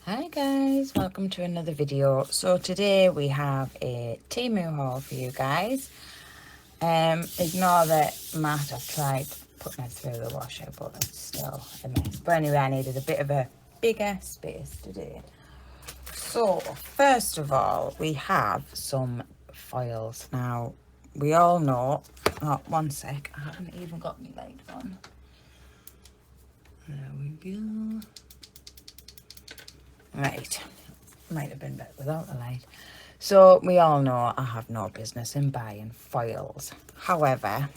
Hi guys, welcome to another video. So today we have a Temu haul for you guys. Ignore the mat, I've tried putting it through the washer, but it's still a mess. But anyway, I needed a bit of a bigger space to do it. So first of all, we have some foils. Now, we all know, oh, one sec, I haven't even got my light on. There we go. Right, might have been better without the light. So we all know I have no business in buying foils. However,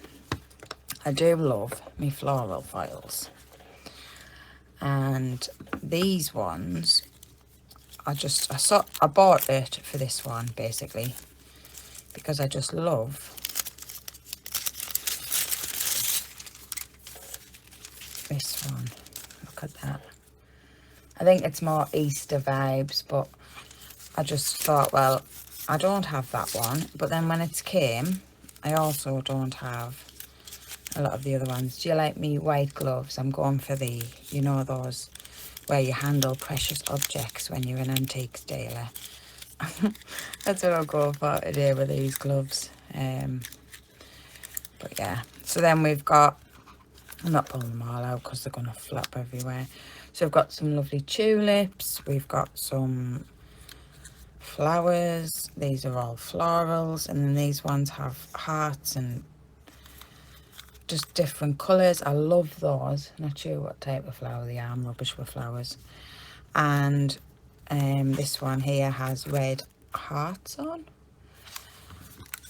I do love my floral foils. And these ones, I bought it for this one basically because I just love this one. Look at that. I think it's more Easter vibes, but I just thought, well, I don't have that one. But then when it came, I also don't have a lot of the other ones. Do you like me white gloves? I'm going for the, you know, those where you handle precious objects when you're an antiques dealer. That's what I'll go for today with these gloves. But yeah, so then we've got, I'm not pulling them all out because they're going to flop everywhere. So we've got some lovely tulips. We've got some flowers. These are all florals. And then these ones have hearts and just different colours. I love those. Not sure what type of flower they are. I'm rubbish with flowers. And this one here has red hearts on.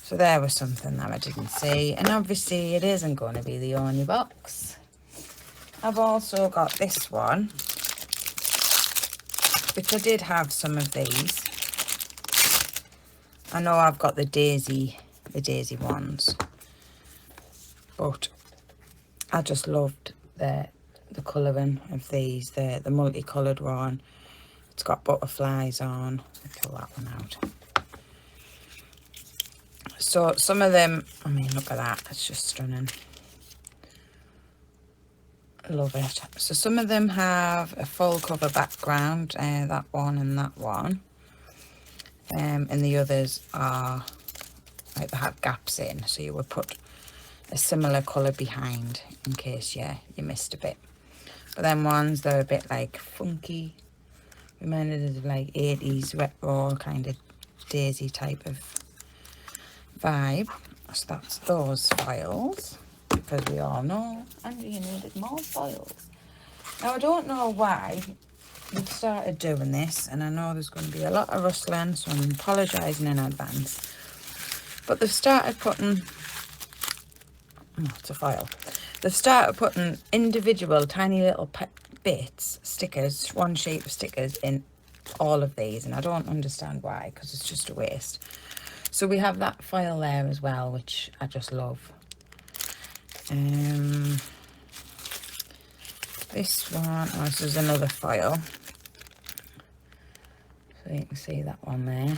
So there was something that I didn't see. And obviously it isn't going to be the only box. I've also got this one, which I did have some of these. I know I've got the daisy ones, but I just loved the colouring of these, the multicoloured one. It's got butterflies on. I'll pull that one out. So some of them, I mean, look at that, it's just stunning. Love it. So some of them have a full cover background, that one and that one. And the others are like they have gaps in, so you would put a similar colour behind in case you missed a bit. But then ones that are a bit like funky, reminded us of like 80s retro kind of daisy type of vibe. So that's those files, because we all know Andrea needed more files. Now I don't know why we've started doing this, and I know there's going to be a lot of rustling, so I'm apologising in advance. But they've started putting, oh, it's a file. They've started putting individual tiny little bits, stickers, one sheet of stickers in all of these, and I don't understand why, because it's just a waste. So we have that file there as well, which I just love. This one, oh, this is another file. So you can see that one there.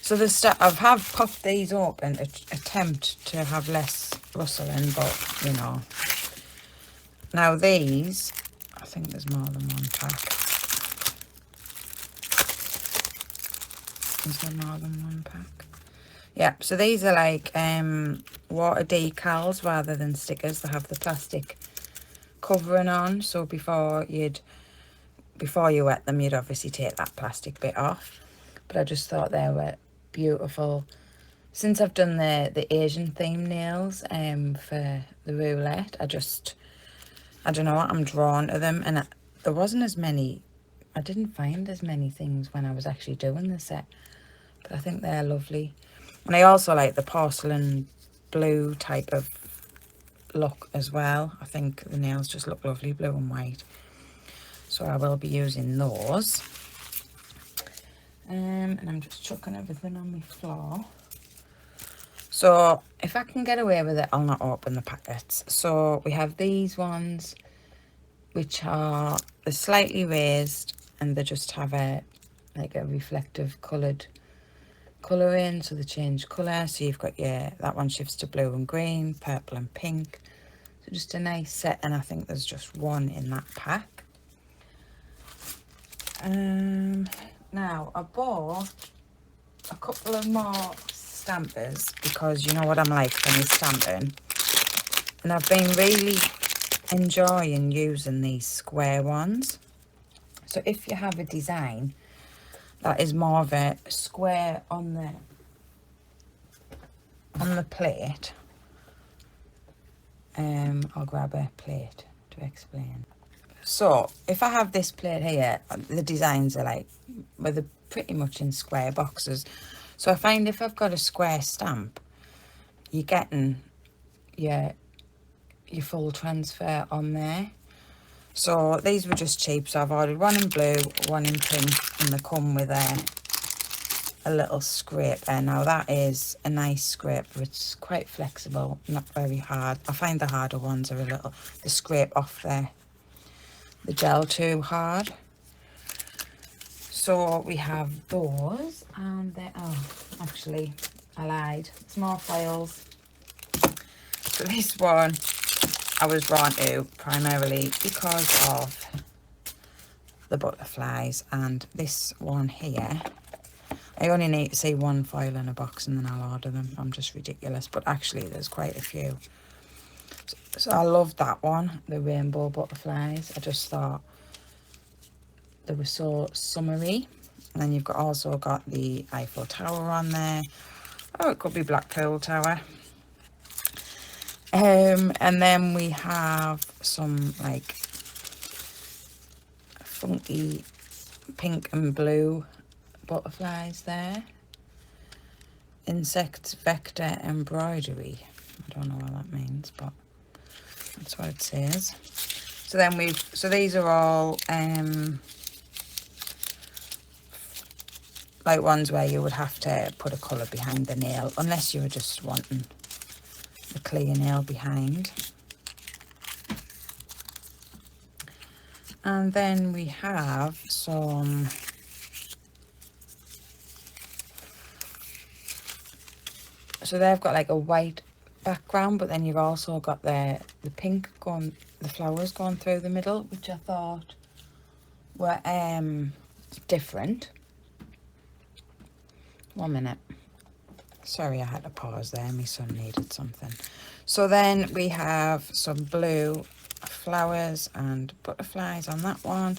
So the I have popped these open to attempt to have less rustling, but you know. Now these, I think there's more than one pack. Is there more than one pack? Yeah, so these are like water decals rather than stickers. They have the plastic covering on, so before you wet them, you'd obviously take that plastic bit off. But I just thought they were beautiful. Since I've done the Asian theme nails for the roulette, I don't know, I'm drawn to them. And there wasn't as many, I didn't find as many things when I was actually doing the set, but I think they're lovely. And I also like the porcelain blue type of look as well. I think the nails just look lovely, blue and white. So I will be using those. And I'm just chucking everything on my floor. So if I can get away with it, I'll not open the packets. So we have these ones, which are slightly raised, and they just have a reflective colour in, so they change colour. So you've got that one shifts to blue and green, purple and pink. So just a nice set, and I think there's just one in that pack. Now I bought a couple of more stampers because you know what I'm like when you're stamping, and I've been really enjoying using these square ones. So if you have a design that is more of a square on the plate, I'll grab a plate to explain. So if I have this plate here, the designs are like, well, they're pretty much in square boxes. So I find if I've got a square stamp, you're getting your full transfer on there. So these were just cheap, so I've ordered one in blue, one in pink, and they come with a little scraper. Now that is a nice scraper. It's quite flexible, not very hard. I find the harder ones are they scrape off the gel too hard. So we have those, and they actually I lied, it's more foils. So this one I was drawn to primarily because of the butterflies, and this one here, I only need to see one foil in a box and then I'll order them. I'm just ridiculous, but actually there's quite a few. So I love that one, the rainbow butterflies. I just thought they were so summery. And then you've also got the Eiffel Tower on there. Oh, it could be Blackpool Tower. And then we have some like funky pink and blue butterflies there. Insect vector embroidery. I don't know what that means, but that's what it says. So then these are all like ones where you would have to put a colour behind the nail, unless you were just wanting a clear nail behind. And then we have some so they've got like a white background, but then you've also got the pink the flowers going through the middle, which I thought were different. 1 minute. Sorry, I had to pause there. My son needed something. So then we have some blue flowers and butterflies on that one.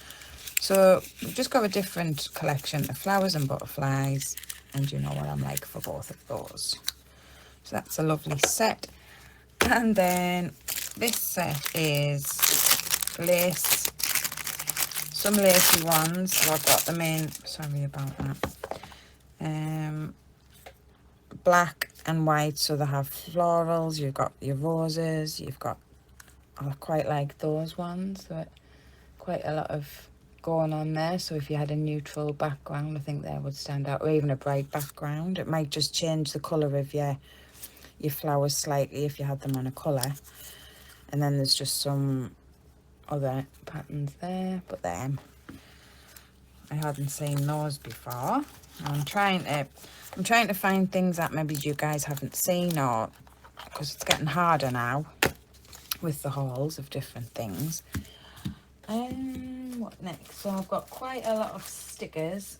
So we've just got a different collection of flowers and butterflies, and you know what I'm like for both of those. So that's a lovely set. And then this set is lace, some lacy ones. So I've got them in, sorry about that, black and white, so they have florals. You've got your roses, you've got, I quite like those ones, so quite a lot of going on there. So if you had a neutral background, I think they would stand out, or even a bright background. It might just change the colour of your flowers slightly if you had them on a colour. And then there's just some other patterns there, but then I hadn't seen those before. I'm trying to find things that maybe you guys haven't seen, or because it's getting harder now with the hauls of different things. What next? So I've got quite a lot of stickers,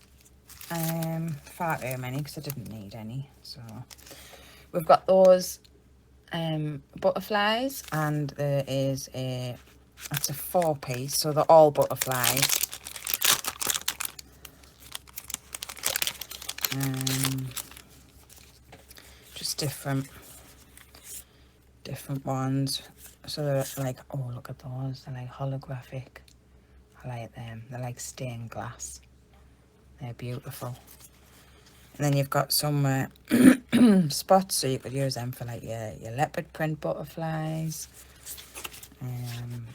far too many because I didn't need any. So we've got those butterflies, and there is that's a 4-piece, so they're all butterflies. Just different ones. So they're like, oh, look at those, they're like holographic. I like them. They're like stained glass. They're beautiful. And then you've got some spots, so you could use them for like your leopard print butterflies.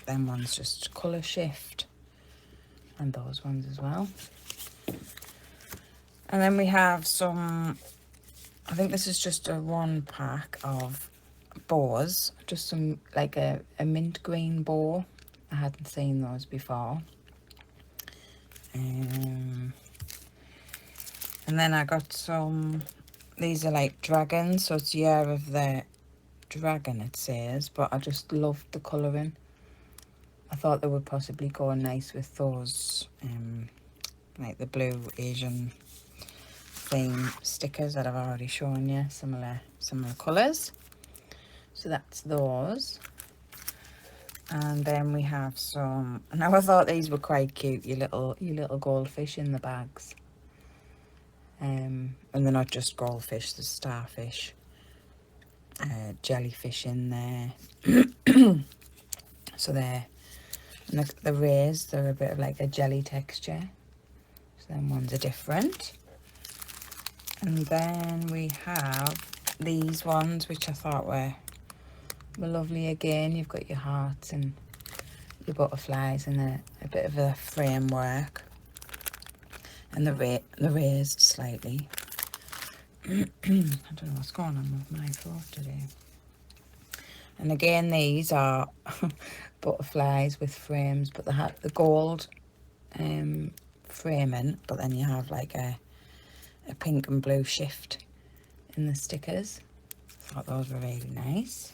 Them ones just colour shift, and those ones as well. And then we have some, I think this is just a 1 pack of bows, just some like a mint green bow. I hadn't seen those before. And then I got some, these are like dragons, so it's Year of the Dragon it says, but I just loved the colouring. I thought they would possibly go nice with those like the blue Asian theme stickers that I've already shown you, similar colours. So that's those. And then we have some, now I thought these were quite cute, your little goldfish in the bags. And they're not just goldfish, there's starfish, jellyfish in there. So they're raised, they're a bit of like a jelly texture. So then ones are different. And then we have these ones, which I thought were lovely again. You've got your hearts and your butterflies and a bit of a framework. And they're raised slightly. I don't know what's going on with my throat today. And again, these are butterflies with frames, but they have the gold framing, but then you have like a pink and blue shift in the stickers. I thought those were really nice.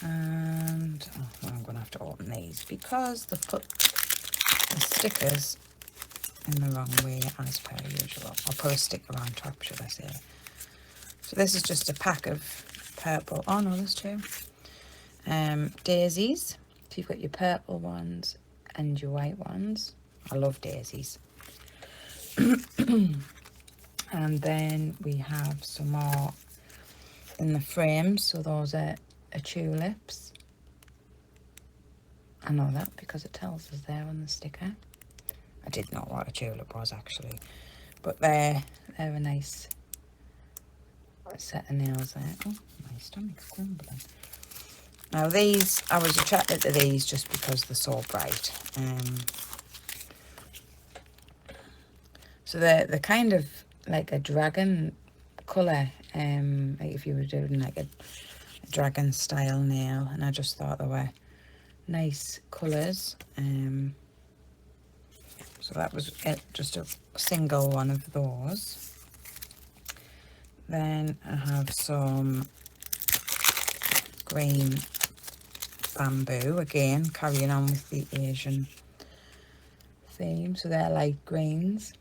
And I'm going to have to open these because they've put the stickers in the wrong way as per usual. I'll put a sticker on top, should I say. So this is just a pack of purple, oh no, there's two, daisies. So you've got your purple ones and your white ones. I love daisies. And then we have some more in the frames. So those are tulips. I know that because it tells us there on the sticker. I didn't know what a tulip was actually, but they're a nice set of nails there. Oh, my stomach's grumbling. Now these, I was attracted to these just because they're so bright. So they're kind of like a dragon colour, like if you were doing like a dragon style nail, and I just thought they were nice colours. So that was it, just a single one of those. Then I have some green bamboo, again carrying on with the Asian theme. So they're light greens.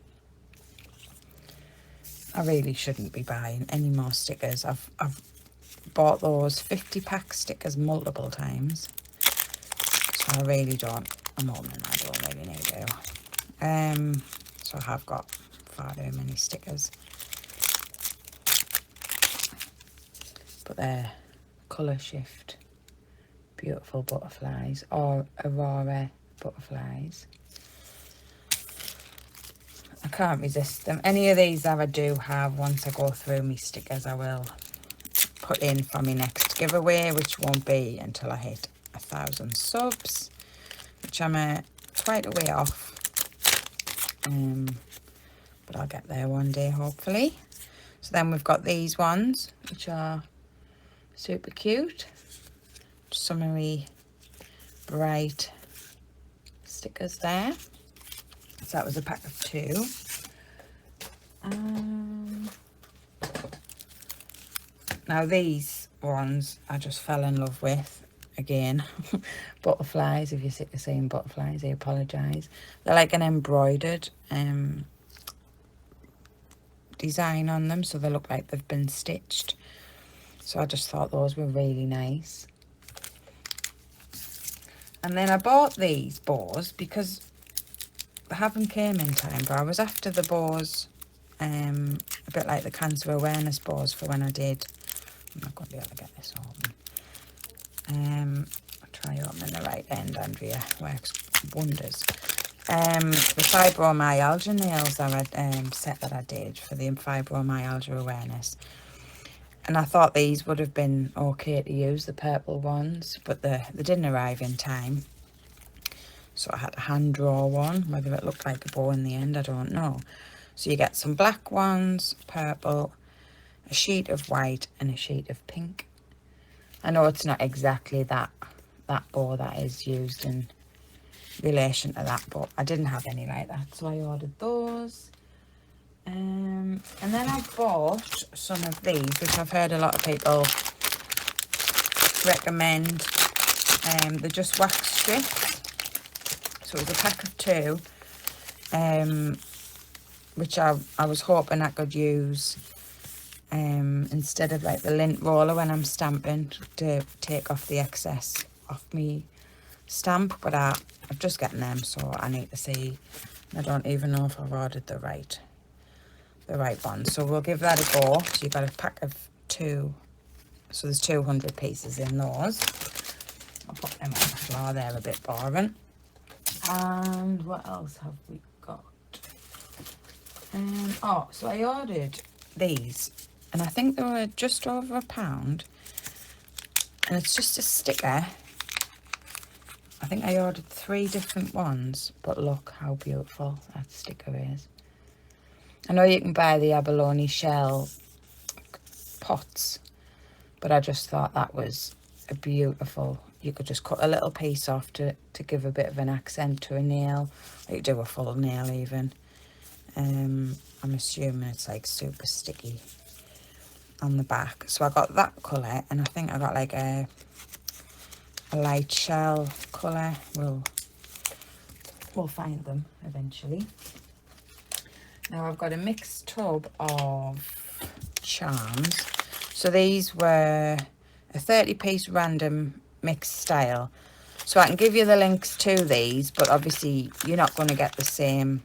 I really shouldn't be buying any more stickers. I've bought those 50-pack stickers multiple times, so I really don't. I'm hoping I don't really need to. So I have got far too many stickers, but they're colour shift, beautiful butterflies, or aurora butterflies. I can't resist them. Any of these that I do have, once I go through my stickers, I will put in for my next giveaway, which won't be until I hit 1,000 subs, which I'm quite a way off. But I'll get there one day, hopefully. So then we've got these ones, which are super cute. Summery, bright stickers there. So that was a pack of 2. Now these ones I just fell in love with. Again, butterflies. If you're sick of saying butterflies, I apologise. They're like an embroidered design on them, so they look like they've been stitched. So I just thought those were really nice. And then I bought these bows because they haven't came in time, but I was after the bows, a bit like the cancer awareness bows for when I did. I'm not going to be able to get this open. I'll try opening the right end. Andrea works wonders. The fibromyalgia nails are a set that I did for the fibromyalgia awareness, and I thought these would have been okay to use, the purple ones, but they didn't arrive in time, so I had to hand draw one. Whether it looked like a bow in the end, I don't know. So you get some black ones, purple, a sheet of white and a sheet of pink. I know it's not exactly that bow that is used in relation to that, but I didn't have any like that, so I ordered those. And then I bought some of these, which I've heard a lot of people recommend. They're just wax strips, so it was a pack of 2, which I was hoping I could use instead of like the lint roller when I'm stamping to take off the excess off me stamp, but I've just gotten them, so I need to see. I don't even know if I've ordered the right one, so we'll give that a go. So you've got a pack of 2, so there's 200 pieces in those. I'll put them on the floor, they're a bit boring. And what else have we got? Oh, so I ordered these, and I think they were just over £1, and it's just a sticker. I think I ordered 3 different ones, but look how beautiful that sticker is. I know you can buy the abalone shell pots, but I just thought that was a beautiful. You could just cut a little piece off to give a bit of an accent to a nail, or you do a full nail even. I'm assuming it's like super sticky on the back. So I got that colour, and I think I got like a light shell colour. We'll find them eventually. Now I've got a mixed tub of charms. So these were a 30-piece random mixed style. So I can give you the links to these, but obviously you're not going to get the same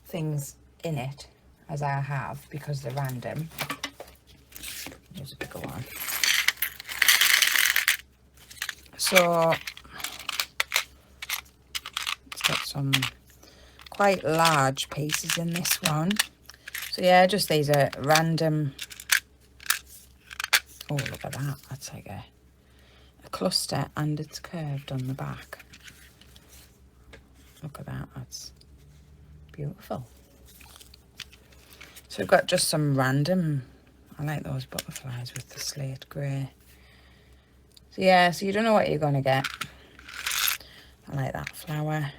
things in it as I have because they're random. Here's a bigger one. So it's got some quite large pieces in this one. So yeah, just these are random. Oh, look at that. That's like a cluster, and it's curved on the back. Look at that. That's beautiful. So we've got just some random. I like those butterflies with the slate grey. So yeah, so you don't know what you're going to get. I like that flower.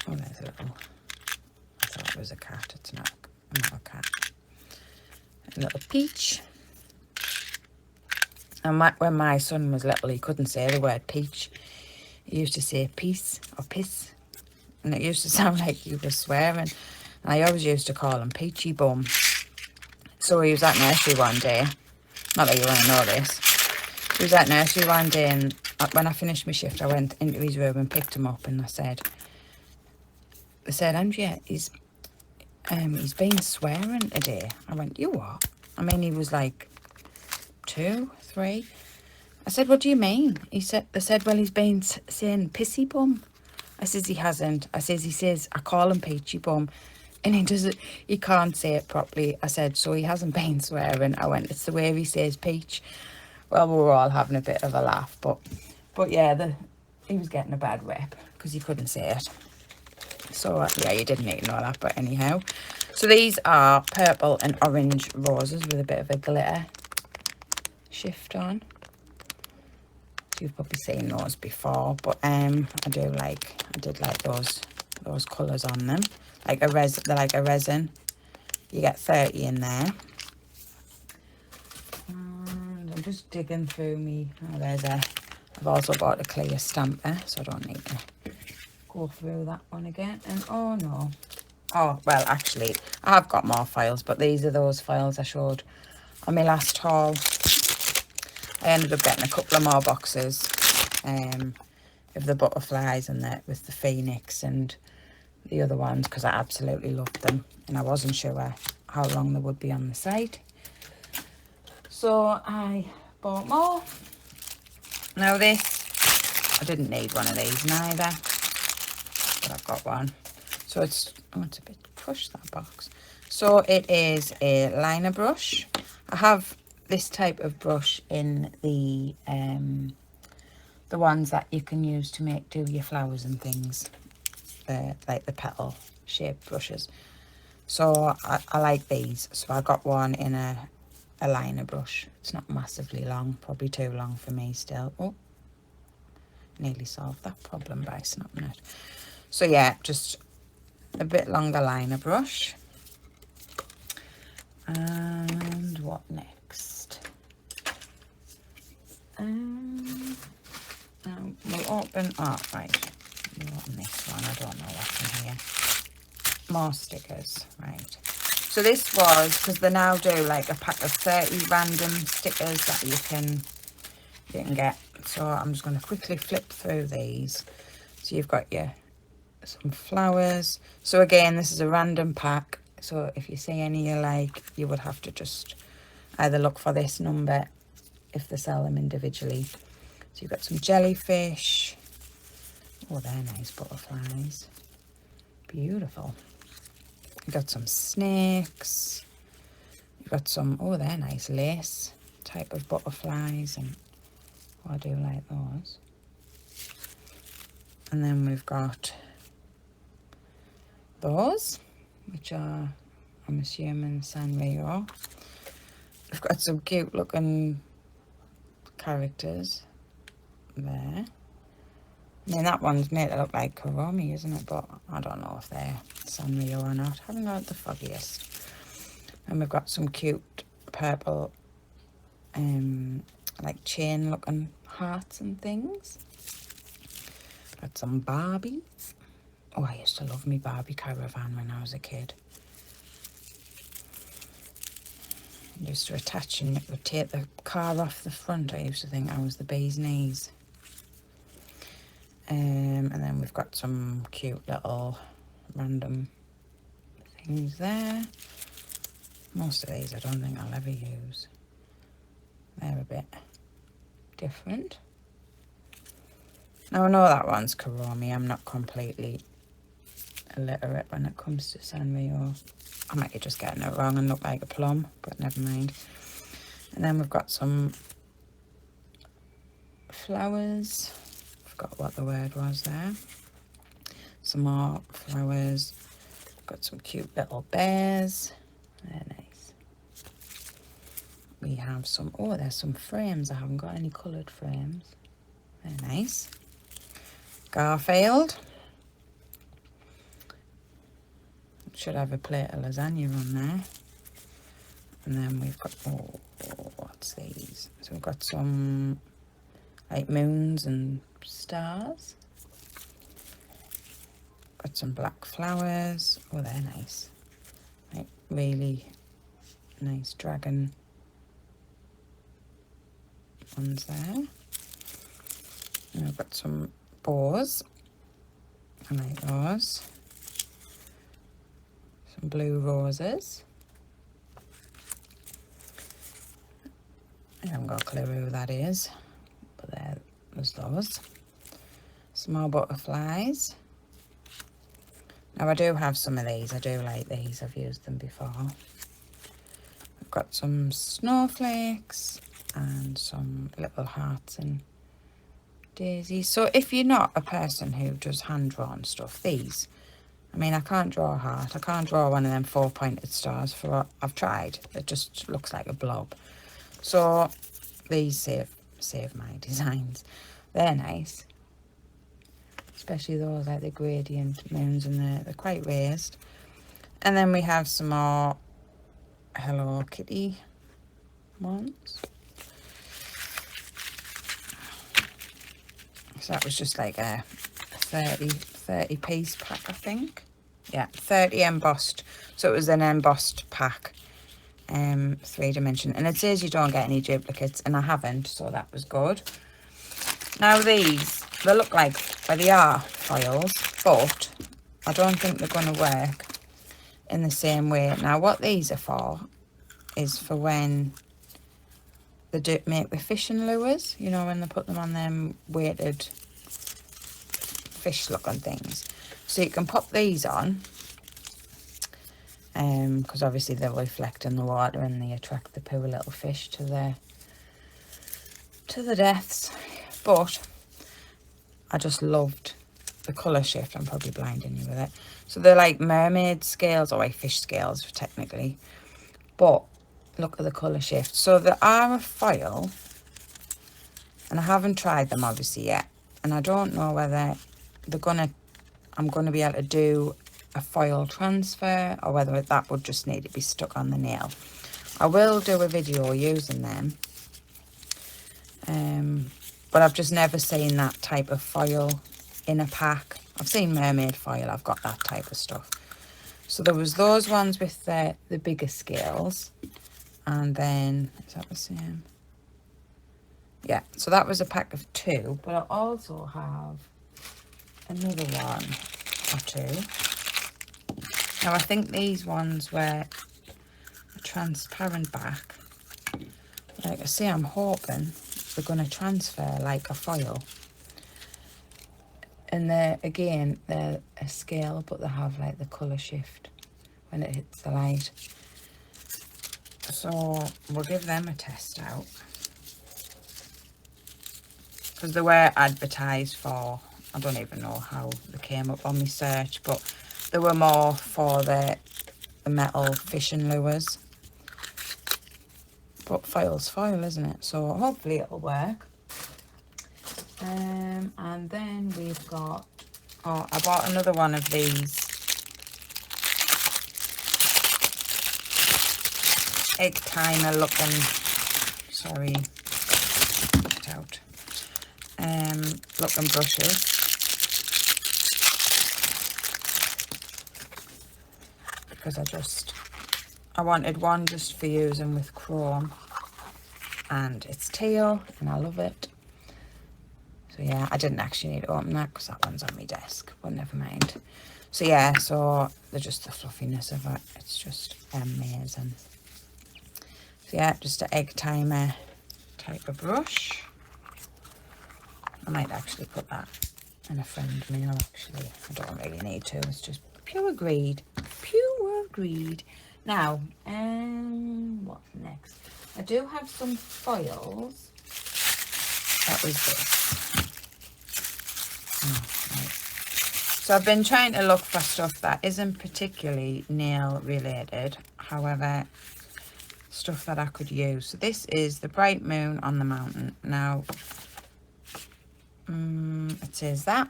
Oh, there's a little. I thought it was a cat. It's not a cat. A little peach. And when my son was little, he couldn't say the word peach. He used to say peace or piss. And it used to sound like he was swearing. And I always used to call him Peachy Bum. So he was at nursery one day. Not that you want to know this. He was at nursery one day, and when I finished my shift, I went into his room and picked him up, and I said, Andrea, he's been swearing today. I went, you what? I mean, he was like 2, 3. I said, what do you mean? They said, well, he's been saying pissy bum. I says, he hasn't. I says, he says, I call him Peachy Bum, and he can't say it properly. I said, so he hasn't been swearing. I went, it's the way he says peach. Well, we were all having a bit of a laugh, but yeah, he was getting a bad rep because he couldn't say it. So yeah, you didn't need to know that, but anyhow. So these are purple and orange roses with a bit of a glitter shift on. So you've probably seen those before, but I did like those colours on them. They're like a resin. You get 30 in there. And I'm just digging through me. Oh, I've also bought a clear stamper, so I don't need to go through that one again. And oh no. Oh, well, actually, I have got more files, but these are those files I showed on my last haul. I ended up getting a couple of more boxes of the butterflies and with the phoenix and the other ones because I absolutely loved them, and I wasn't sure how long they would be on the site. So I bought more. Now this, I didn't need one of these neither, but I've got one. So it's a bit crushed, that box. So it is a liner brush. I have this type of brush in the ones that you can use to do your flowers and things, like the petal shaped brushes. So I like these, so I got one in a liner brush. It's not massively long, probably too long for me still. Oh, nearly solved that problem by snapping it. So yeah, just a bit longer liner brush. And what next? We'll open, oh right, we'll open this one. I don't know what's in here. More stickers, right. So this was, because they now do like a pack of 30 random stickers that you can get. So I'm just going to quickly flip through these. So you've got your some flowers. So again, this is a random pack. So if you see any you like, you would have to just either look for this number if they sell them individually. So you've got some jellyfish. Oh, they're nice butterflies. Beautiful. You've got some snakes. You've got some, oh, they're nice lace type of butterflies. And oh, I do like those. And then we've got those, which are, I'm assuming, Sanrio. We've got some cute looking characters there. I mean, that one's made to look like Kuromi, isn't it? But I don't know if they're Sanrio or not. Haven't got the foggiest. And we've got some cute purple, like chain looking hearts and things. Got some Barbie. Oh, I used to love me Barbie caravan when I was a kid. I used to attach and it would take the car off the front. I used to think I was the bee's knees. And then we've got some cute little random things there. Most of these I don't think I'll ever use. They're a bit different. Now I know that one's Kuromi. I'm not completely illiterate when it comes to Sanrio. I might be just getting it wrong and look like a plum, but never mind. And then we've got some flowers. Forgot what the word was there. Some more flowers. Got some cute little bears. They're nice. We have some, oh, there's some frames. I haven't got any coloured frames. They're nice. Garfield. Should have a plate of lasagna on there. And then we've got, oh, what's these? So we've got some like moons and stars. Got some black flowers. Oh, they're nice. Like really nice dragon ones there. And I've got some bows. I like those. Some blue roses. I haven't got a clue who that is, but there's those. Some more butterflies. Now I do have some of these. I do like these. I've used them before. I've got some snowflakes and some little hearts and daisies. So if you're not a person who does hand-drawn stuff, these, I mean, I can't draw a heart. I can't draw one of them 4-pointed stars for what I've tried. It just looks like a blob. So these save my designs. They're nice. Especially those like the gradient moons, and they're quite raised. And then we have some more Hello Kitty ones. So that was just like a 30 piece pack, I think. Yeah, 30 embossed. So it was an embossed pack, 3-dimension. And it says you don't get any duplicates, and I haven't, so that was good. Now these, they look like, well, they are foils, but I don't think they're going to work in the same way. Now what these are for is for when they do make the fishing lures, you know, when they put them on them weighted fish looking things. So you can pop these on, because obviously they'll reflect in the water and they attract the poor little fish to the depths. But I just loved the colour shift. I'm probably blinding you with it. So they're like mermaid scales, or like fish scales technically, but look at the colour shift. So they are a foil, and I haven't tried them obviously yet, and I don't know whether I'm gonna be able to do a foil transfer, or whether that would just need to be stuck on the nail. I will do a video using them, but I've just never seen that type of foil in a pack I've seen mermaid foil, I've got that type of stuff. So there was those ones with the bigger scales, and then, is that the same? Yeah, so that was a pack of 2, but I also have another one or 2. Now I think these ones were a transparent back. Like I say, I'm hoping they're going to transfer like a foil. And they're, again, they're a scale, but they have like the colour shift when it hits the light. So we'll give them a test out. Because they were advertised for, I don't even know how they came up on my search, but they were more for the metal fishing lures. But foil's foil, isn't it? So hopefully it'll work. And then we've got, oh, I bought another one of these egg timer looking, sorry, get out, looking brushes. Because I wanted one just for using with chrome, and it's teal and I love it. So yeah, I didn't actually need to open that because that one's on my desk, but never mind. So yeah, so they're just the fluffiness of it, it's just amazing. So yeah, just an egg timer type of brush. I might actually put that in a friend mail actually. I don't really need to, it's just pure greed. Pure greed. Now, what's next? I do have some foils. That was this. Oh, right. So I've been trying to look for stuff that isn't particularly nail related. However, stuff that I could use. So this is the Bright Moon on the Mountain. Now, it says that.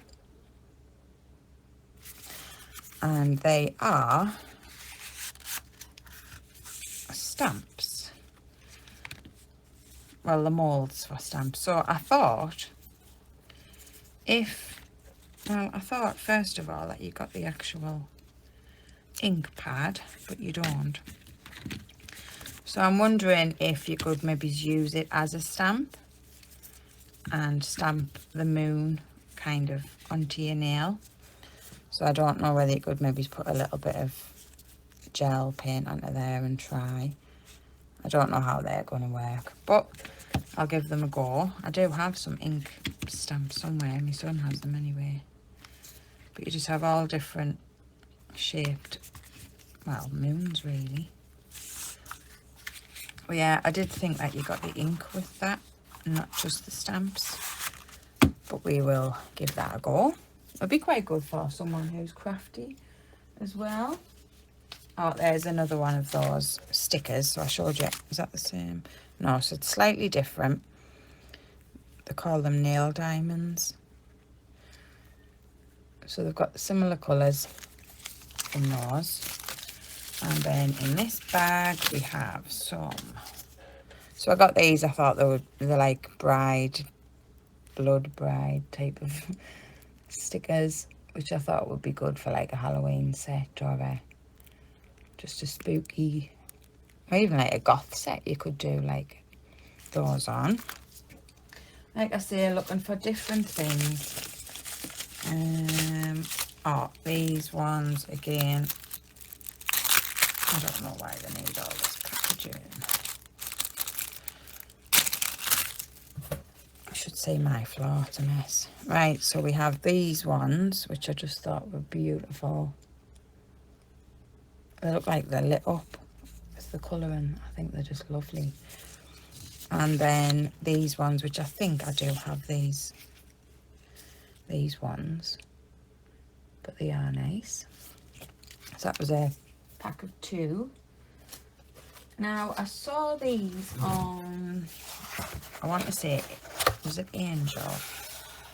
And they are stamps. Well, the moulds for stamps. So I thought I thought first of all that you got the actual ink pad, but you don't. So I'm wondering if you could maybe use it as a stamp and stamp the moon kind of onto your nail. So I don't know whether you could maybe put a little bit of gel paint onto there and try. I don't know how they're going to work, but I'll give them a go. I do have some ink stamps somewhere. My son has them anyway. But you just have all different shaped, well, moons really. Well, yeah, I did think that you got the ink with that, not just the stamps. But we will give that a go. It'll be quite good for someone who's crafty as well. Oh, there's another one of those stickers. So I showed you. Is that the same? No, so it's slightly different. They call them nail diamonds. So they've got similar colours in those. And then in this bag we have some. So I got these. I thought they're like blood bride type of stickers, which I thought would be good for like a Halloween set or just a spooky, or even like a goth set. You could do like those on. Like I say, looking for different things. Oh, these ones again. I don't know why they need all this packaging. I should say my floor, it's a mess. Right, so we have these ones, which I just thought were beautiful. They look like they're lit up with the colouring. I think they're just lovely. And then these ones, which I think I do have these ones, but they are nice. So that was a pack of 2. Now I saw these on, I want to say, was it Angel?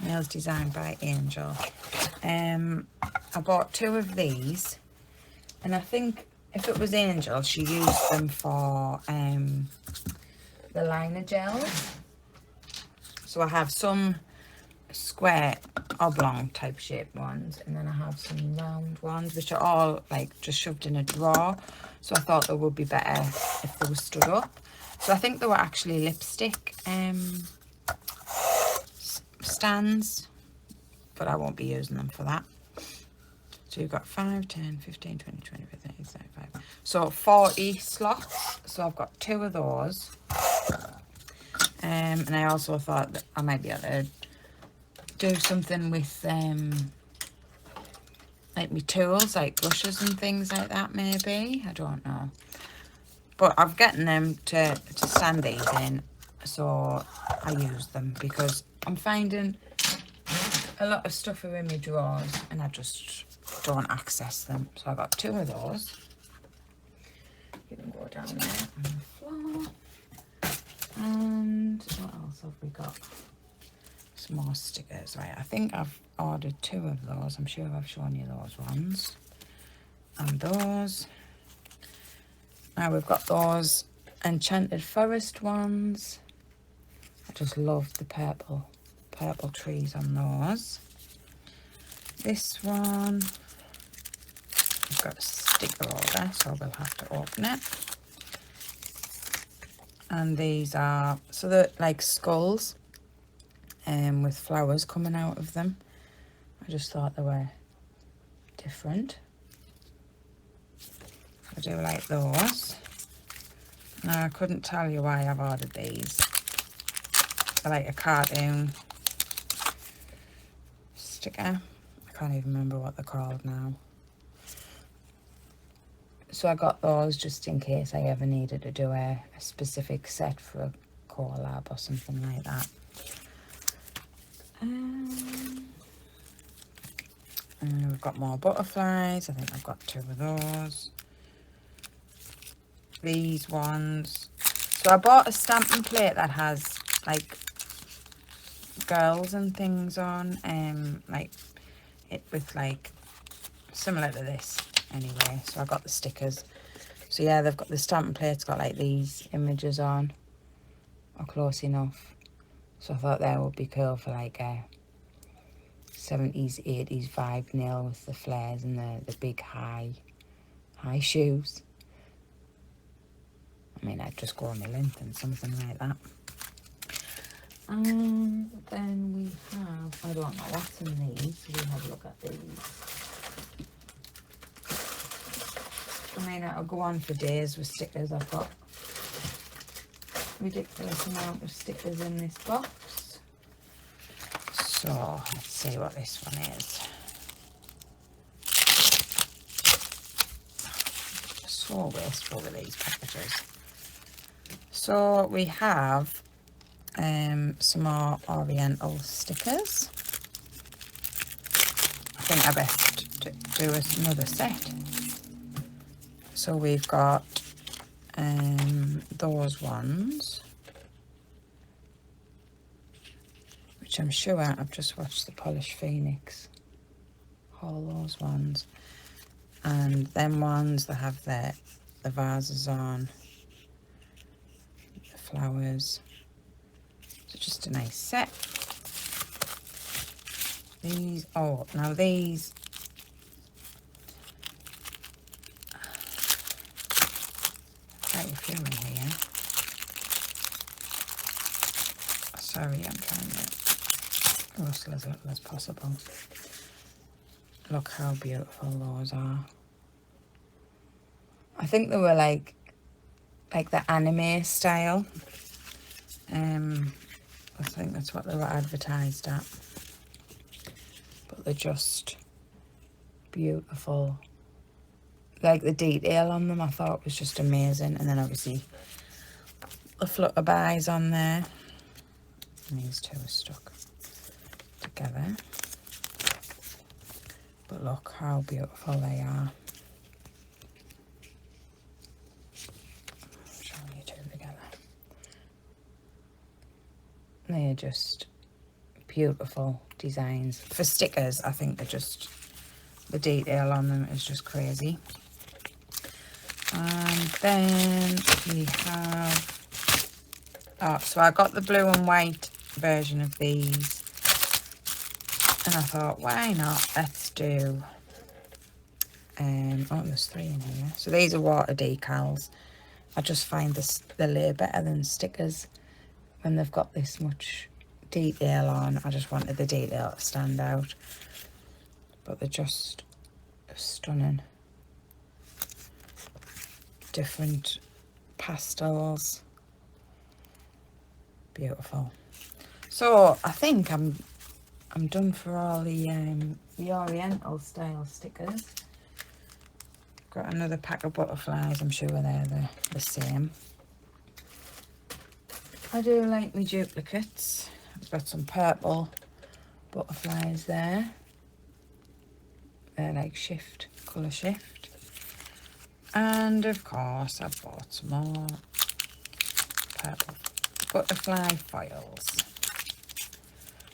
Nails designed by Angel. I bought 2 of these, and I think if it was Angel, she used them for the liner gels. So I have some square oblong type shaped ones, and then I have some round ones which are all like just shoved in a drawer, so I thought they would be better if they were stood up. So I think they were actually lipstick stands, but I won't be using them for that. So you've got 5, 10, 15, 20, 25, 30, 35. So 40 slots. So I've got 2 of those. And I also thought that I might be able to do something with like my tools, like brushes and things like that, maybe. I don't know. But I'm getting them to stand these in, so I use them because I'm finding a lot of stuff are in my drawers and I just don't access them. So I got 2 of those. You can go down there on the floor. And what else have we got? Some more stickers. Right, I think I've ordered 2 of those. I'm sure I've shown you those ones. And those. Now we've got those Enchanted Forest ones. I just love the purple trees on those. This one, I've got a sticker order, so we'll have to open it. And these are, so they're like skulls with flowers coming out of them. I just thought they were different. I do like those. Now I couldn't tell you why I've ordered these. They're like a cartoon sticker. I can't even remember what they're called now. So I got those just in case I ever needed to do a specific set for a collab or something like that. And we've got more butterflies. I think I've got 2 of those. These ones. So I bought a stamping plate that has like girls and things on, like it with like similar to this anyway. So I got the stickers. So yeah, they've got the stamping plate's got like these images on, or close enough. So I thought that would be cool for like a 70s, 80s vibe nail with the flares and the big high shoes. I mean, I'd just go on my length and something like that. And then we have, I don't know what's in these, so we'll have a look at these. I mean, I'll go on for days with stickers. I've got a ridiculous amount of stickers in this box. So, let's see what this one is. So wasteful with these packages. So, we have some more Oriental stickers. I think I best do another set. So we've got those ones, which I'm sure I've just watched the Polished Phoenix haul those ones, and them ones that have the vases on, the flowers. So just a nice set. These, oh, now these, quite a few in here. Sorry, I'm trying to rustle as little as possible. Look how beautiful those are. I think they were like the anime style. I think that's what they were advertised at. But they're just beautiful. Like the detail on them I thought was just amazing. And then obviously the flutterbys on there. And these 2 are stuck together. But look how beautiful they are. I'm showing you 2 together. They're just beautiful designs. For stickers, I think they're just, the detail on them is just crazy. And then we have, oh, so I got the blue and white version of these. And I thought, why not? Let's do, oh, there's 3 in here. So these are water decals. I just find the lay better than stickers when they've got this much detail on. I just wanted the detail to stand out. But they're just stunning. Different pastels. Beautiful. So I think I'm done for all the Oriental style stickers. Got another pack of butterflies. I'm sure they're the same. I do like my duplicates. I've got some purple butterflies there. They're like colour shift. And of course I've bought some more purple butterfly foils.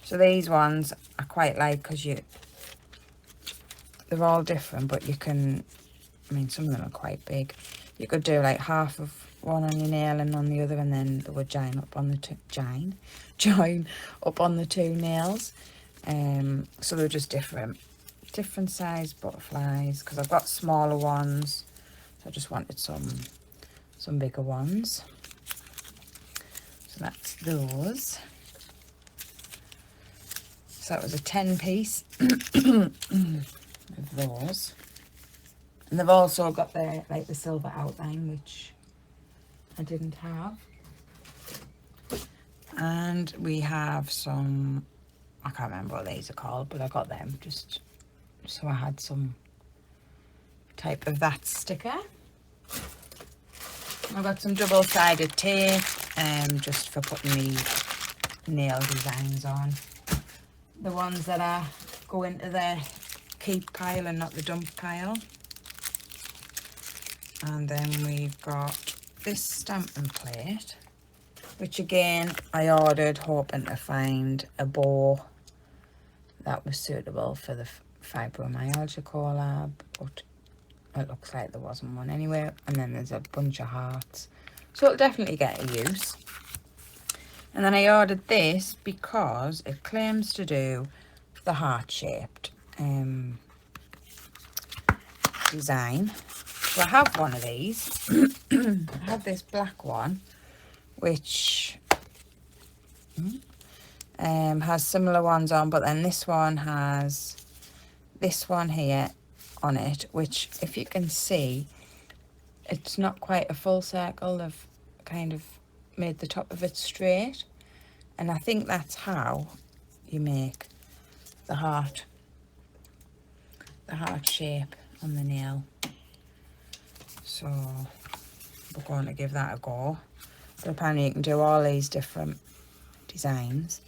So these ones I quite like because they're all different, but you can, I mean, some of them are quite big. You could do like half of one on your nail and on the other, and then they would join up on the two nails. So they're just different size butterflies, because I've got smaller ones, so I just wanted some bigger ones. So that's those. So that was a 10 piece of those. And they've also got the silver outline, which I didn't have. And we have some, I can't remember what these are called, but I got them just so I had some type of that sticker. I've got some double-sided tape, just for putting me nail designs on. The ones that go into the keep pile and not the dump pile. And then we've got this stamping plate, which again I ordered hoping to find a bow that was suitable for the fibromyalgia collab, but it looks like there wasn't one anyway. And then there's a bunch of hearts, so it'll definitely get a use. And then I ordered this because it claims to do the heart-shaped design. So I have one of these. I have this black one, which has similar ones on, but then this one has this one here on it, which, if you can see, it's not quite a full circle. They've kind of made the top of it straight, and I think that's how you make the heart shape on the nail. So we're going to give that a go. But apparently you can do all these different designs.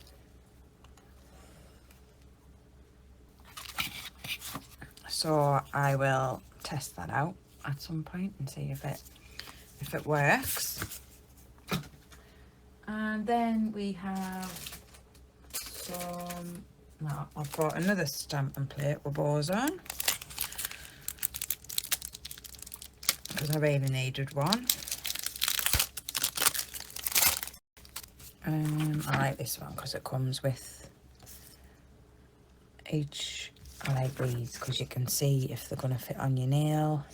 So I will test that out at some point and see if it works. And then we have some, well, I've got another stamping plate with bows on, because I really needed one. I like this one because it comes with each. I like these because you can see if they're going to fit on your nail.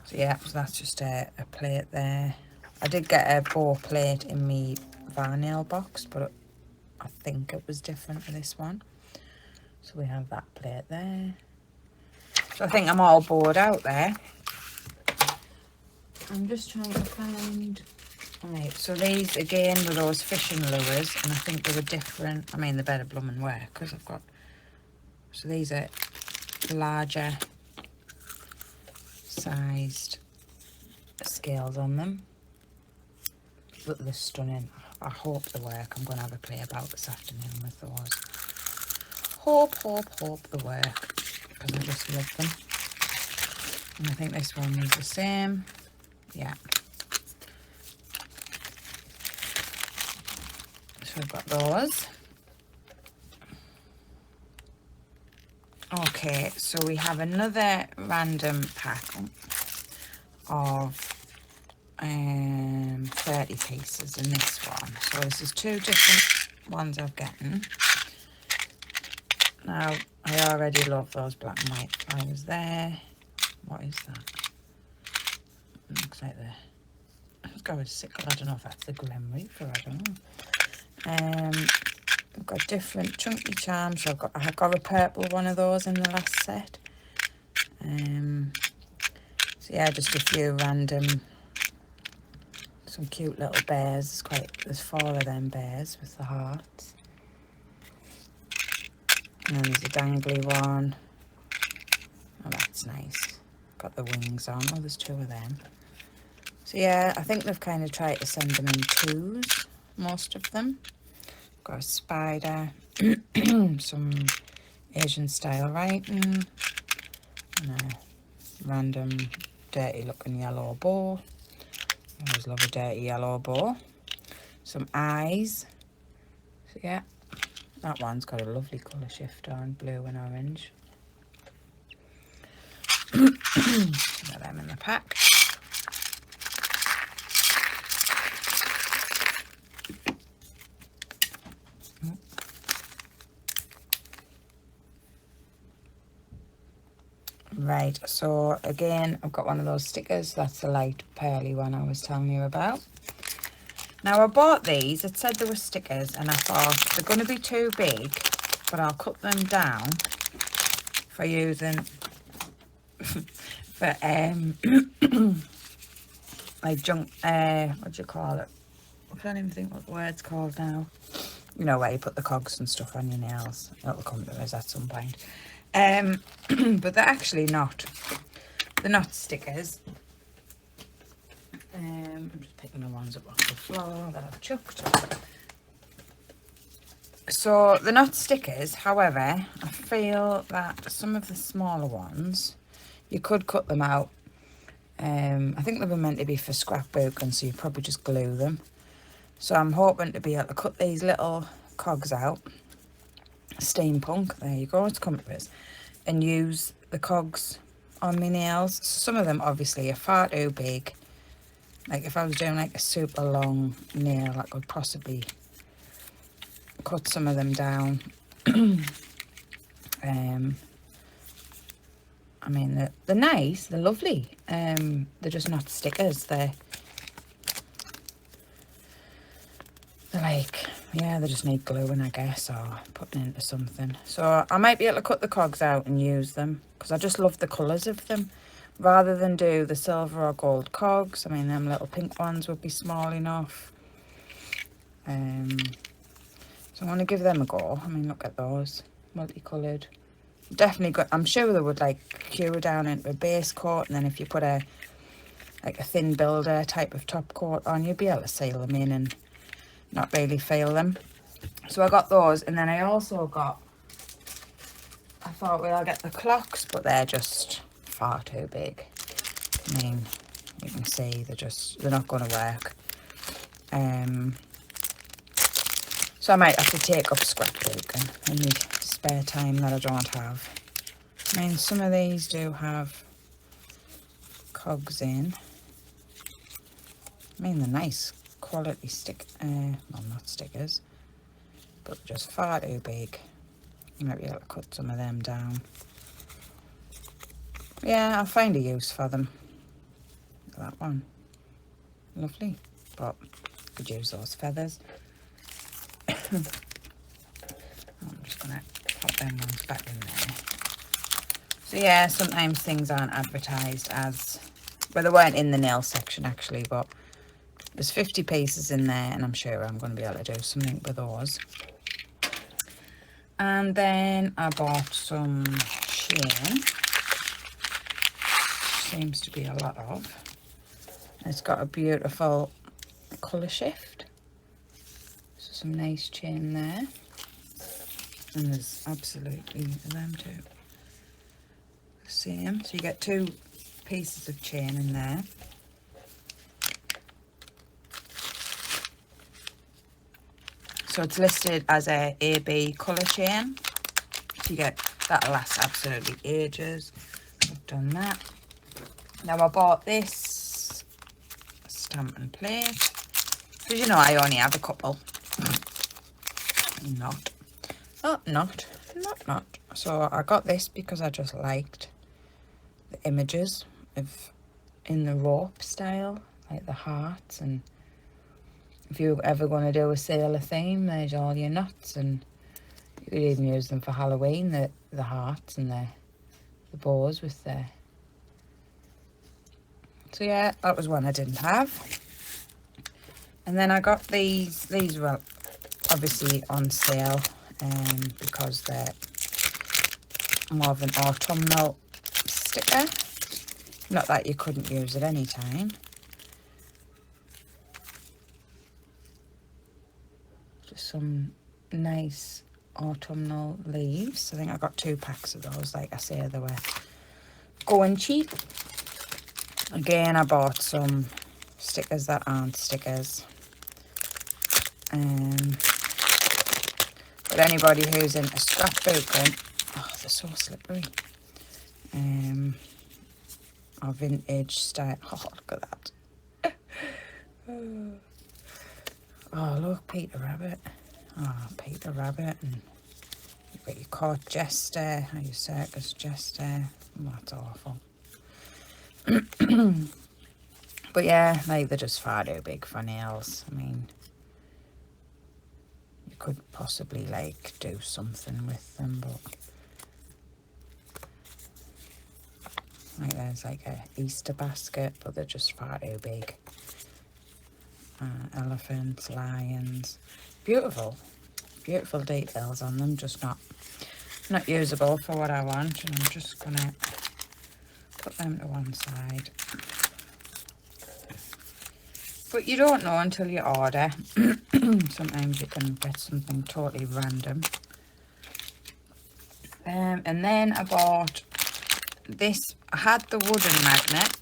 So yeah, so that's just a plate there. I did get a bow plate in my Varnail box, but I think it was different for this one. So we have that plate there. So I think I'm all bored out there. I'm just trying to find... Right, so these again were those fishing lures, and I think they were different. I mean, they better blooming work, because I've got... So these are larger sized scales on them. But they're stunning. I hope they work. I'm going to have a play about this afternoon with those. Hope they work, because I just love them. And I think this one is the same. Yeah. So I've got those. Okay, so we have another random pack of 30 pieces in this one. So this is 2 different ones I've gotten. Now, I already love those black and white flowers there. What is that? It looks like it's got a sickle. I don't know if that's the Glen Reaper, I don't know. I've got different chunky charms. I got a purple one of those in the last set. So yeah, just a few random, some cute little bears. There's 4 of them bears with the hearts. And then there's a dangly one. Oh, that's nice. Got the wings on. Oh, there's 2 of them. So yeah, I think they've kind of tried to send them in 2s, most of them. Got a spider, some Asian style writing, and a random dirty looking yellow bow. I always love a dirty yellow bow. Some eyes. So yeah, that one's got a lovely colour shift on, blue and orange. Got them in the pack. Right, so again, I've got one of those stickers. That's the light pearly one I was telling you about. Now, I bought these. It said there were stickers, and I thought they're going to be too big, but I'll cut them down for using for like junk. What do you call it? I can't even think what the word's called now. You know, where you put the cogs and stuff on your nails. It'll come to us at some point. But they're actually not. They're not stickers. I'm just picking the ones up off the floor that I've chucked. So they're not stickers. However, I feel that some of the smaller ones, you could cut them out. I think they were meant to be for scrapbooking, so you probably just glue them. So I'm hoping to be able to cut these little cogs out. Steampunk, there you go, it's come to us. And use the cogs on my nails. Some of them obviously are far too big. Like if I was doing like a super long nail, I could possibly cut some of them down. I mean, they're nice, they're lovely. They're just not stickers. They're like, yeah, they just need gluing, I guess, or putting into something. So I might be able to cut the cogs out and use them, because I just love the colours of them. Rather than do the silver or gold cogs, I mean, them little pink ones would be small enough. So I'm going to give them a go. I mean, look at those, multicoloured. Definitely good. I'm sure they would like cure down into a base coat, and then if you put a thin builder type of top coat on, you'd be able to seal them in and not really fail them. So I got those, and then I also got, I thought, well, I'll get the clocks, but they're just far too big. I mean, you can see they're not going to work. So I might have to take up scrapbooking in the spare time that I don't have. I mean, some of these do have cogs in. I mean, they're nice quality well, not stickers, but just far too big. You might be able to cut some of them down. Yeah, I'll find a use for them. That one, lovely, but could use those feathers. I'm just gonna pop them ones back in there. So yeah, sometimes things aren't advertised as, well, they weren't in the nail section actually, but there's 50 pieces in there, and I'm sure I'm going to be able to do something with those. And then I bought some chain. Seems to be a lot of. It's got a beautiful colour shift. So some nice chain there. And there's absolutely them too. Same. So you get 2 pieces of chain in there. So it's listed as a AB colour chain. So you get, that'll last absolutely ages. I've done that. Now I bought this stamp and plate, because you know I only have a couple. Not. not. So I got this because I just liked the images of in the rope style, like the hearts, and if you're ever going to do a sailor theme, there's all your knots, and you could even use them for Halloween, the hearts and the bows with the... So yeah, that was one I didn't have. And then I got these were obviously on sale because they're more of an autumnal sticker. Not that you couldn't use at any time. Just some nice autumnal leaves. I think I got 2 packs of those. Like I say, they were going cheap. Again, I bought some stickers that aren't stickers. But anybody who's into scrapbooking, oh, they're so slippery. Or vintage style. Oh, look at that. Oh, look, Peter Rabbit. Oh, Peter Rabbit. And you've got your court jester, or your circus jester. Oh, that's awful. But yeah, like, they're just far too big for nails. I mean, you could possibly, like, do something with them, but... Like, there's like a Easter basket, but they're just far too big. Elephants, lions, beautiful details on them, just not usable for what I want. And I'm just gonna put them to one side. But you don't know until you order. Sometimes you can get something totally random. And then I bought this. I had the wooden magnet,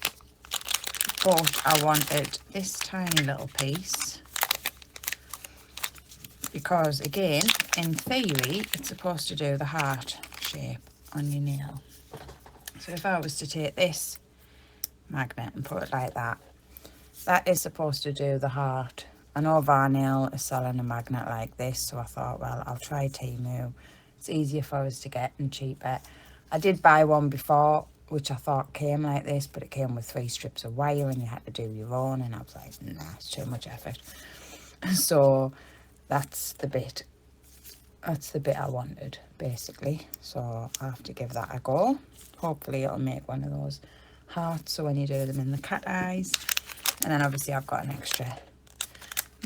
but I wanted this tiny little piece because, again, in theory, it's supposed to do the heart shape on your nail. So if I was to take this magnet and put it like that, that is supposed to do the heart. I know Varnail is selling a magnet like this, so I thought, well, I'll try Temu. It's easier for us to get and cheaper. I did buy one before, which I thought came like this, but it came with 3 strips of wire and you had to do your own, and I was like, nah, it's too much effort. So that's the bit I wanted, basically. So I'll have to give that a go. Hopefully it'll make one of those hearts, so when you do them in the cat eyes. And then obviously I've got an extra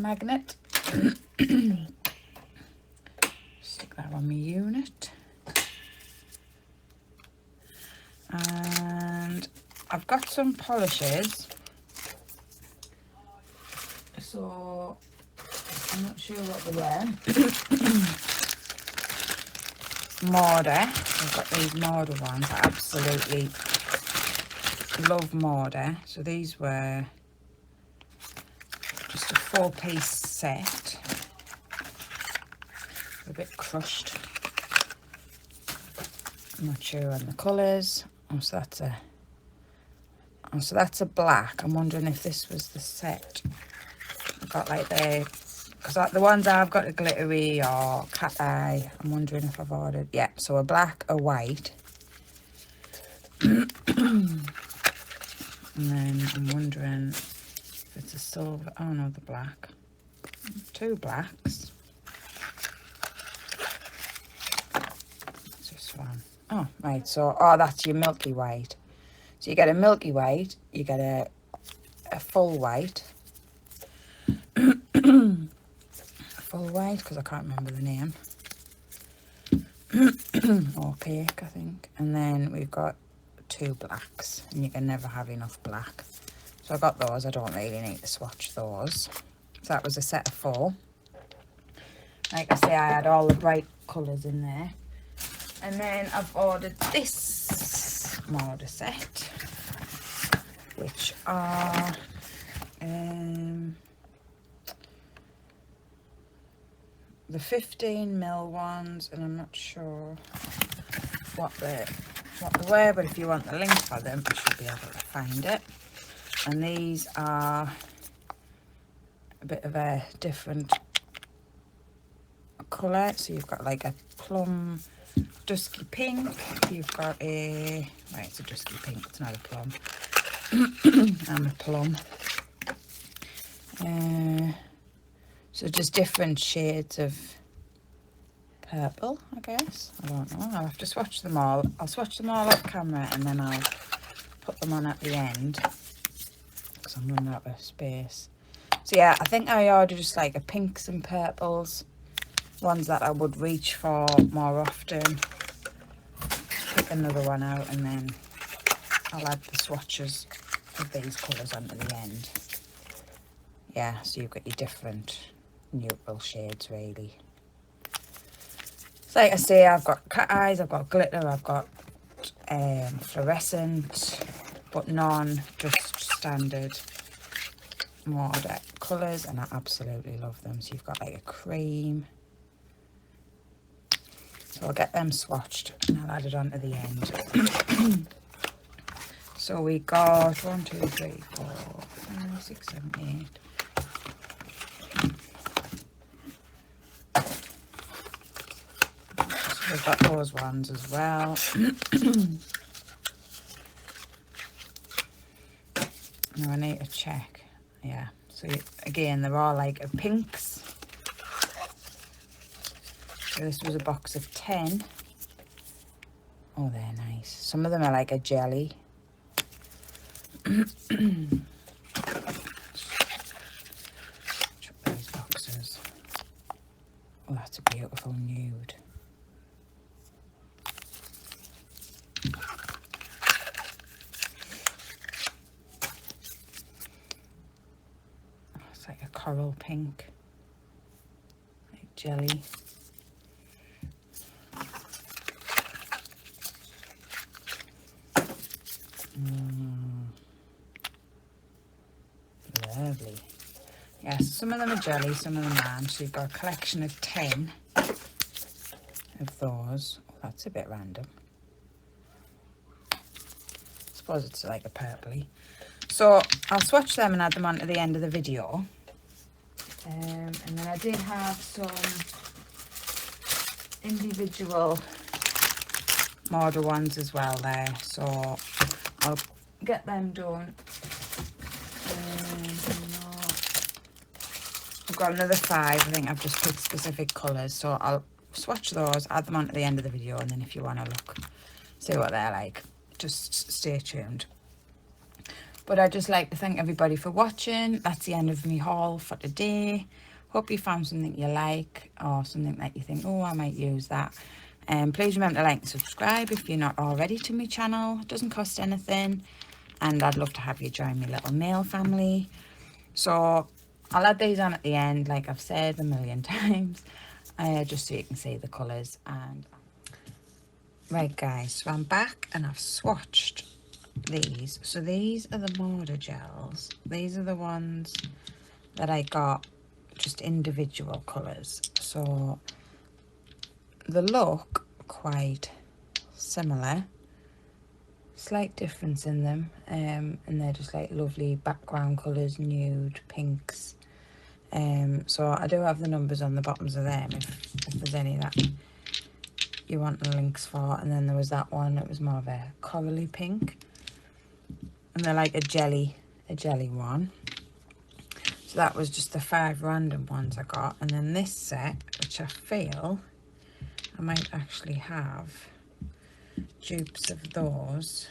magnet. Stick that on my unit. And I've got some polishes, so I'm not sure what they were. Mortar. I've got these mortar ones. I absolutely love mortar. So these were just a 4-piece set. A bit crushed. I'm not sure on the colours. Oh, so that's a black. I'm wondering if this was the set. I got like because like the ones I've got are glittery or cat eye. I'm wondering if I've ordered. Yeah, so a black, a white. And then I'm wondering if it's a silver. Oh no, the black. 2 blacks. What's this one? Oh, right, so, that's your milky white. So you get a milky white, you get a full white. A full white, because I can't remember the name. Opaque, I think. And then we've got 2 blacks, and you can never have enough black. So I got those. I don't really need to swatch those. So that was a set of 4. Like I say, I had all the bright colours in there. And then I've ordered this mortar set, which are the 15mm ones, and I'm not sure what they were, but if you want the link for them, I should be able to find it. And these are a bit of a different colour, so you've got like a plum dusky pink. You've got a, right, it's a dusky pink, it's not a plum. I'm a plum. So just different shades of purple, I guess. I don't know. I'll have to swatch them all. I'll swatch them all off camera and then I'll put them on at the end because I'm running out of space. So yeah, I think I ordered just like a pinks and purples, ones that I would reach for more often. Pick another one out and then I'll add the swatches of these colours onto the end. Yeah, so you've got your different neutral shades really. So like I say, I've got cat eyes, I've got glitter, I've got fluorescent, but none just standard Mortar colours, and I absolutely love them. So you've got like a cream. So I'll get them swatched and I'll add it on to the end. So we got 1, 2, 3, 4, 5, 6, 7, 8. So we've got those ones as well. Now I need to check. Yeah, so again, they're all like a pinks. So this was a box of 10. Oh, they're nice. Some of them are like a jelly. Check these boxes. Oh, that's a beautiful nude. It's like a coral pink, like jelly. Lovely. Yes, some of them are jelly, some of them aren't. So you've got a collection of 10 of those. Oh, that's a bit random. I suppose it's like a purpley. So I'll swatch them and add them on to the end of the video. And then I did have some individual Mortar ones as well there. So I'll get them done. I've got another 5. I think I've just picked specific colours. So I'll swatch those, add them on to the end of the video. And then if you want to look, see what they're like, just stay tuned. But I'd just like to thank everybody for watching. That's the end of my haul for today. Hope you found something you like or something that you think, oh, I might use that. Please remember to like and subscribe if you're not already to my channel. It doesn't cost anything. And I'd love to have you join my little mail family. So I'll add these on at the end, like I've said a million times, just so you can see the colours. And right, guys, so I'm back and I've swatched these. So these are the Mortar gels. These are the ones that I got, just individual colours. So they look quite similar, slight difference in them, and they're just like lovely background colours, nude pinks. So I do have the numbers on the bottoms of them if there's any that you want the links for. And then there was that one, it was more of a corally pink, and they're like a jelly one. So that was just the 5 random ones I got. And then this set, which I feel I might actually have dupes of those.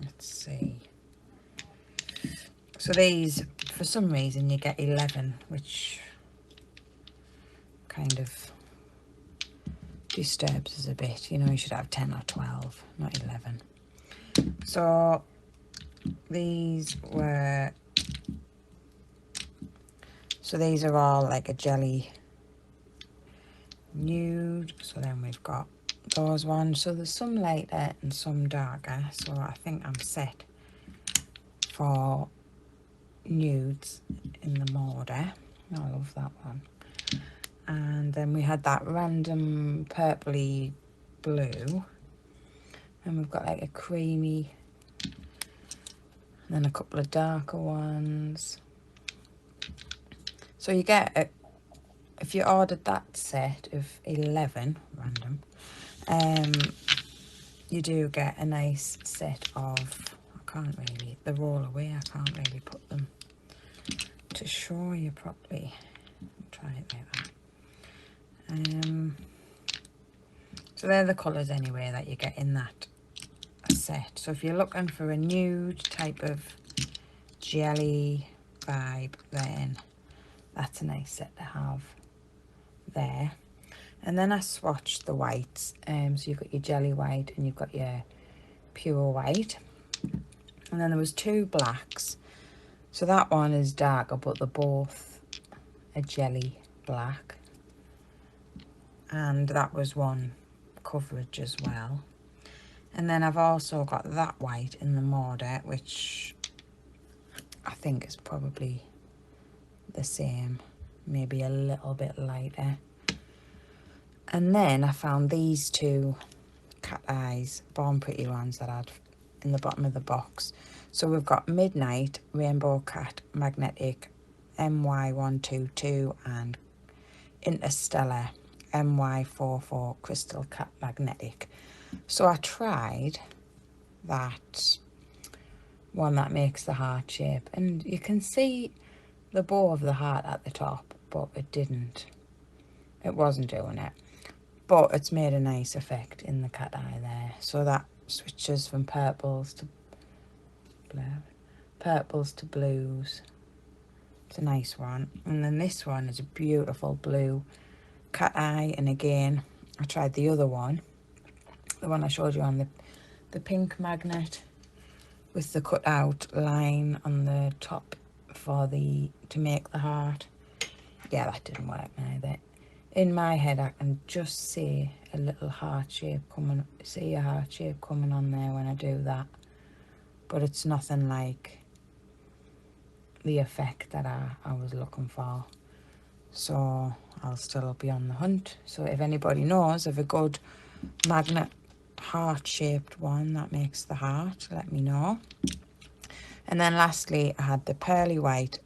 Let's see. So these, for some reason, you get 11, which kind of disturbs us a bit. You know, you should have 10 or 12, not 11. So these were, so these are all like a jelly nude. So then we've got those ones. So there's some lighter and some darker. So I think I'm set for nudes in the Mortar. I love that one. And then we had that random purpley blue. And we've got like a creamy, and then a couple of darker ones. So you get a if you ordered that set of 11 random, you do get a nice set of, I can't really, they roll away, I can't really put them to show you properly. I'll try it like that. So they're the colours anyway that you get in that set. So if you're looking for a nude type of jelly vibe, then that's a nice set to have there. And then I swatched the whites. So you've got your jelly white and you've got your pure white. And then there was 2 blacks. So that one is darker, but they're both a jelly black. And that was one coverage as well. And then I've also got that white in the Mortar, which I think is probably the same, maybe a little bit lighter. And then I found these 2 cat eyes, Born Pretty ones that I had in the bottom of the box. So we've got Midnight, Rainbow Cat, Magnetic, MY122 and Interstellar, MY44 Crystal Cat Magnetic. So I tried that one that makes the heart shape, and you can see the bow of the heart at the top, but it wasn't doing it. But it's made a nice effect in the cat eye there. So that switches from purples to blues. It's a nice one. And then this one is a beautiful blue cat eye. And again, I tried the other one, the one I showed you on the pink magnet with the cut out line on the top to make the heart. Yeah, that didn't work neither. In my head, I can just see a little heart shape coming, see a heart shape coming on there when I do that. But it's nothing like the effect that I was looking for. So I'll still be on the hunt. So if anybody knows of a good magnet heart-shaped one that makes the heart, let me know. And then lastly, I had the pearly white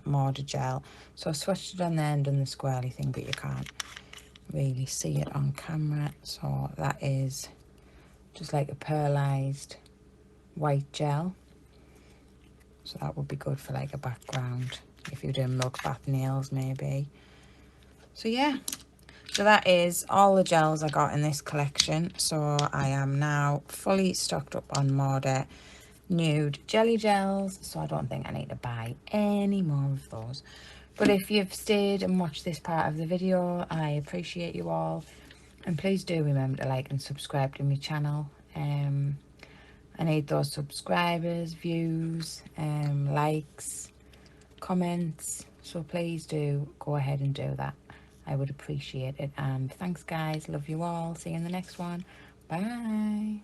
Mortar gel. So I switched it on there and done the squirrely thing, but you can't really see it on camera. So that is just like a pearlized white gel. So that would be good for like a background if you're doing milk bath nails maybe. So yeah, so that is all the gels I got in this collection. So I am now fully stocked up on Mortar nude jelly gels, so I don't think I need to buy any more of those. But if you've stayed and watched this part of the video, I appreciate you all, and please do remember to like and subscribe to my channel. I need those subscribers, views, likes, comments, so please do go ahead and do that. I would appreciate it. And thanks guys, love you all, see you in the next one, bye.